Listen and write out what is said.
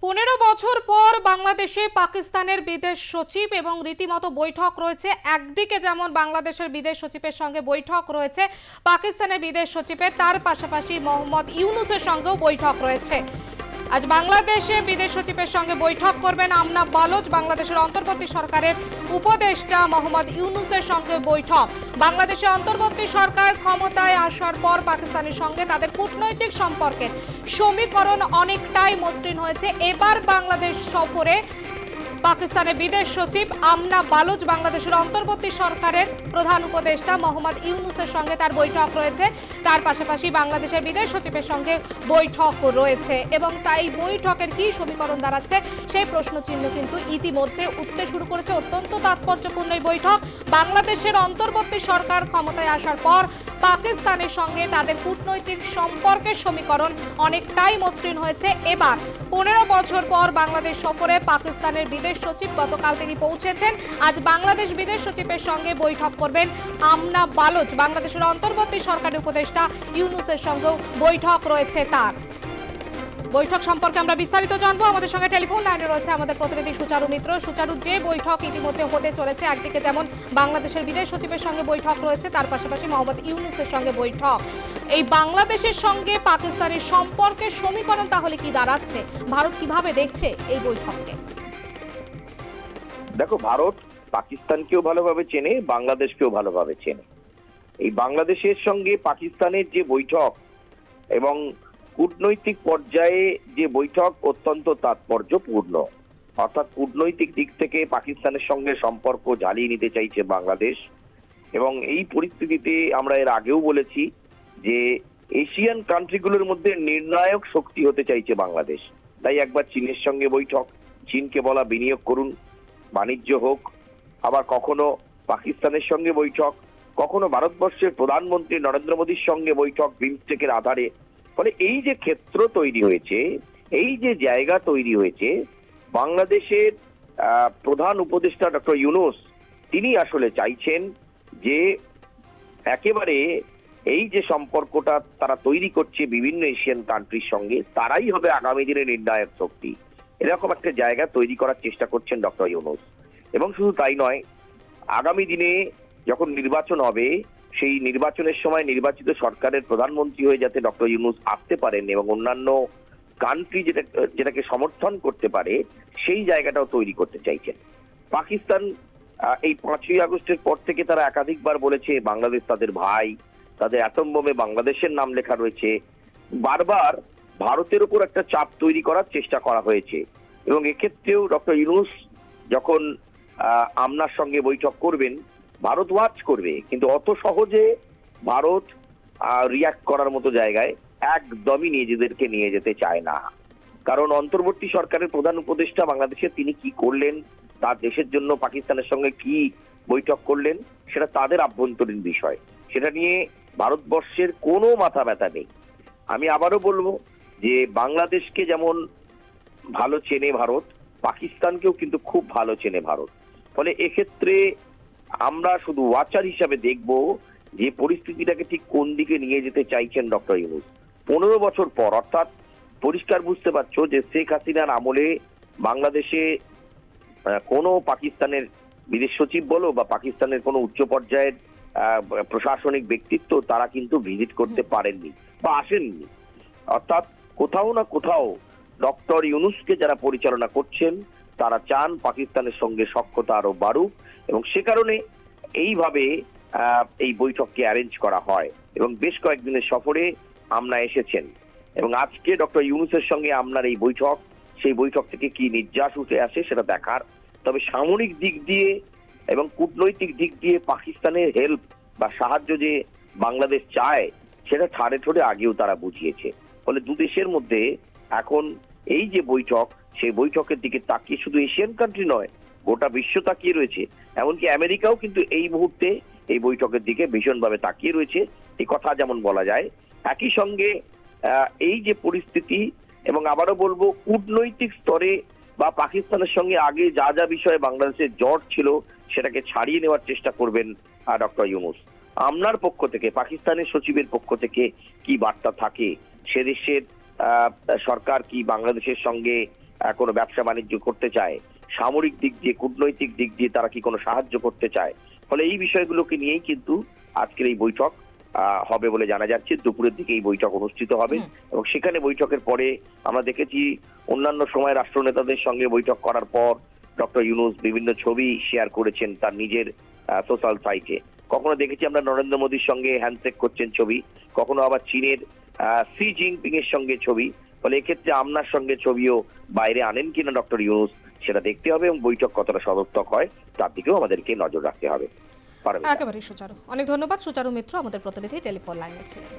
15 বছর পর বাংলাদেশে পাকিস্তানের বিদেশ সচিব এবং রীতিমতো বৈঠক রয়েছে। একদিকে যেমন বাংলাদেশের বিদেশ সচিবের সঙ্গে বৈঠক রয়েছে পাকিস্তানের বিদেশ সচিবের, তার পাশাপাশি মোহাম্মদ ইউনূসের সঙ্গেও বৈঠক রয়েছে। আজ বাংলাদেশে বিদেশ সচিবের সঙ্গে বৈঠক করবেন আমনা বালোচ। বাংলাদেশের অন্তর্বর্তী সরকারের উপদেষ্টা মোহাম্মদ ইউনূসের সঙ্গে বৈঠক। বাংলাদেশে অন্তর্বর্তী সরকার ক্ষমতায় আসার পর পাকিস্তানের সঙ্গে তাদের কূটনৈতিক সম্পর্কের সমীকরণ অনেকটাই মসৃণ হয়েছে। এবার বাংলাদেশ সফরে পাকিস্তানের বিদেশ সচিব আমনা বালোচ, বাংলাদেশের অন্তর্বর্তী সরকারের প্রধান উপদেষ্টা মোহাম্মদ ইউনূসের সঙ্গে তার বৈঠক রয়েছে। তার পাশাপাশি বাংলাদেশের বিদেশ সচিবের সঙ্গে বৈঠক রয়েছে এবং তাই বৈঠকের কি সমীকরণ দাঁড়াচ্ছে সেই প্রশ্নচিহ্ন কিন্তু ইতিমধ্যে উঠতে শুরু করেছে। অত্যন্ত তাৎপর্যপূর্ণ এই বৈঠক। বাংলাদেশের অন্তর্বর্তী সরকার ক্ষমতায় আসার পর পাকিস্তানের সঙ্গে তাদের কূটনৈতিক সম্পর্কের সমীকরণ অনেকটাই মসৃণ হয়েছে। এবার 15 বছর পর বাংলাদেশ সফরে পাকিস্তানের বিদেশ সচিব, গতকাল তিনি পৌঁছেছেন। আজ বাংলাদেশ বিদেশ সচিবের সঙ্গে বৈঠক করবেন আমনা বালোচ। বাংলাদেশের অন্তর্বর্তী সরকারের উপদেষ্টা ইউনূসের সঙ্গেও বৈঠক রয়েছে তার। বৈঠক সম্পর্কে আমরা বিস্তারিত জানবো। আমাদের সঙ্গে টেলিফোন লাইনে রয়েছে আমাদের প্রতিনিধি সুচারু মিত্র। সুচারু, যে বৈঠক ইতিমধ্যে হতে চলেছে, একদিকে যেমন বাংলাদেশের বিদেশ সচিবের সঙ্গে বৈঠক রয়েছে, তার পাশাপাশি মোহাম্মদ ইউনূসের সঙ্গে বৈঠক। এই বাংলাদেশের সঙ্গে পাকিস্তানের সম্পর্কের সমীকরণ তাহলে কি দাঁড়াচ্ছে? ভারত কিভাবে দেখছে এই বৈঠককে? দেখো, ভারত পাকিস্তানকেও ভালোভাবে চেনে, বাংলাদেশকেও ভালোভাবে চেনে। এই বাংলাদেশের সঙ্গে পাকিস্তানের যে বৈঠক এবং কূটনৈতিক পর্যায়ে যে বৈঠক অত্যন্ত তাৎপর্যপূর্ণ। অর্থাৎ কূটনৈতিক দিক থেকে পাকিস্তানের সঙ্গে সম্পর্ক জ্বালিয়ে নিতে চাইছে বাংলাদেশ। এবং এই পরিস্থিতিতে আমরা এর আগেও বলেছি যে এশিয়ান কান্ট্রিগুলোর মধ্যে নির্ণায়ক শক্তি হতে চাইছে বাংলাদেশ। তাই একবার চীনের সঙ্গে বৈঠক, চীনকে বলা বিনিয়োগ করুন, বাণিজ্য হোক, আবার কখনো পাকিস্তানের সঙ্গে বৈঠক, কখনো ভারতবর্ষের প্রধানমন্ত্রী নরেন্দ্র মোদীর সঙ্গে বৈঠক বিমস্টেকের আধারে। ফলে এই যে ক্ষেত্র তৈরি হয়েছে, এই যে জায়গা তৈরি হয়েছে, বাংলাদেশের প্রধান উপদেষ্টা ডক্টর ইউনূস তিনি আসলে চাইছেন যে একেবারে এই যে সম্পর্কটা তারা তৈরি করছে বিভিন্ন এশিয়ান কান্ট্রির সঙ্গে, তারাই হবে আগামী দিনের নির্ণায়ক শক্তি। এরকম একটা জায়গা তৈরি করার চেষ্টা করছেন ডক্টর ইউনূস। এবং শুধু তাই নয়, আগামী দিনে যখন নির্বাচন হবে, সেই নির্বাচনের সময় নির্বাচিত সরকারের প্রধানমন্ত্রী হয়ে যাতে ডক্টর ইউনূস আসতে পারেন এবং অন্যান্য কান্ট্রি যেটাকে সমর্থন করতে পারে, সেই জায়গাটাও তৈরি করতে চাইছেন। পাকিস্তান এই 5ই আগস্টের পর থেকে তারা একাধিকবার বলেছে বাংলাদেশ তাদের ভাই, তাদের অ্যাটম বোমে বাংলাদেশের নাম লেখা রয়েছে। বারবার ভারতের উপর একটা চাপ তৈরি করার চেষ্টা করা হয়েছে এবং এক্ষেত্রেও ডক্টর ইউনূস যখন আমনার সঙ্গে বৈঠক করবেন, ভারত ওয়াচ করবে, কিন্তু অত সহজে ভারত রিয়াক্ট করার মতো জায়গায় একদমই নিজেদেরকে নিয়ে যেতে চায় না। কারণ অন্তর্বর্তী সরকারের প্রধান উপদেষ্টা বাংলাদেশে তিনি কি করলেন, তার দেশের জন্য পাকিস্তানের সঙ্গে কি বৈঠক করলেন, সেটা তাদের আভ্যন্তরীণ বিষয়। সেটা নিয়ে ভারতবর্ষের কোনো মাথা ব্যথা নেই। আমি আবারও বলবো যে বাংলাদেশকে যেমন ভালো চেনে ভারত, পাকিস্তানকেও কিন্তু খুব ভালো চেনে ভারত। ফলে এক্ষেত্রে আমরা শুধু ওয়াচার হিসাবে দেখব যে পরিস্থিতিটাকে ঠিক কোন দিকে নিয়ে যেতে চাইছেন ডক্টর ইউনূস। 15 বছর পর, অর্থাৎ পরিষ্কার বুঝতে পারছো যে শেখ হাসিনার আমলে বাংলাদেশে কোনো পাকিস্তানের বিদেশ সচিব বলো বা পাকিস্তানের কোনো উচ্চ পর্যায়ের প্রশাসনিক ব্যক্তিত্ব তারা কিন্তু ভিজিট করতে পারেননি বা আসেননি। অর্থাৎ কোথাও না কোথাও ডক্টর ইউনূসকে যারা পরিচালনা করছেন তারা চান পাকিস্তানের সঙ্গে সখ্যতা আরো বাড়ুক এবং সে কারণে এইভাবে এই বৈঠককে অ্যারেঞ্জ করা হয় এবং বেশ কয়েকদিনের সফরে আমনা এসেছেন। এবং আজকে ডক্টর ইউনূসের সঙ্গে আমনার এই বৈঠক, সেই বৈঠক থেকে কি নির্যাস উঠে আসে সেটা দেখার। তবে সামরিক দিক দিয়ে এবং কূটনৈতিক দিক দিয়ে পাকিস্তানের হেল্প বা সাহায্য যে বাংলাদেশ চায় সেটা ছাড়ে ঠোড়ে আগেও তারা বুঝিয়েছে। ফলে দু দেশের মধ্যে এখন এই যে বৈঠক, সেই বৈঠকের দিকে তাকিয়ে শুধু এশিয়ান কান্ট্রি নয়, গোটা বিশ্ব তাকিয়ে রয়েছে। এমনকি আমেরিকাও কিন্তু এই মুহূর্তে এই বৈঠকের দিকে ভীষণভাবে তাকিয়ে রয়েছে, এই কথা যেমন বলা যায়। একই সঙ্গে এই যে পরিস্থিতি, এবং আবারও বলবো কূটনৈতিক স্তরে বা পাকিস্তানের সঙ্গে আগে যা যা বিষয়ে বাংলাদেশের জট ছিল সেটাকে ছাড়িয়ে নেওয়ার চেষ্টা করবেন ডক্টর ইউনূস। আমনার পক্ষ থেকে, পাকিস্তানের সচিবের পক্ষ থেকে কি বার্তা থাকে, সে দেশের সরকার কি বাংলাদেশের সঙ্গে কোনো ব্যবসা বাণিজ্য করতে চায়, সামরিক দিক দিয়ে, কূটনৈতিক দিক দিয়ে তারা কি কোনো সাহায্য করতে চায়। ফলে এই বিষয়গুলোকে নিয়েই কিন্তু আজকের এই বৈঠক হবে বলে জানা যাচ্ছে। দুপুরের দিকে এই বৈঠক অনুষ্ঠিত হবে এবং সেখানে বৈঠকের পরে আমরা দেখেছি অন্যান্য সময় রাষ্ট্রনেতাদের সঙ্গে বৈঠক করার পর ডক্টর ইউনূস বিভিন্ন ছবি শেয়ার করেছেন তার নিজের সোশ্যাল সাইটে। কখনো দেখেছি আমরা নরেন্দ্র মোদীর সঙ্গে হ্যান্ডশেক করছেন ছবি, কখনো আবার চীনের শি জিনপিং এর সঙ্গে ছবি। ফলে এক্ষেত্রে আপনার সঙ্গে ছবিও বাইরে আনেন কিনা ডক্টর ইউনূস সেটা দেখতে হবে এবং বৈঠক কতটা সদর্থক হয় তার দিকেও আমাদেরকে নজর রাখতে হবে। একেবারে সুচারু, অনেক ধন্যবাদ। সুচারু মিত্র আমাদের প্রতিনিধি টেলিফোন লাইনে ছিলেন।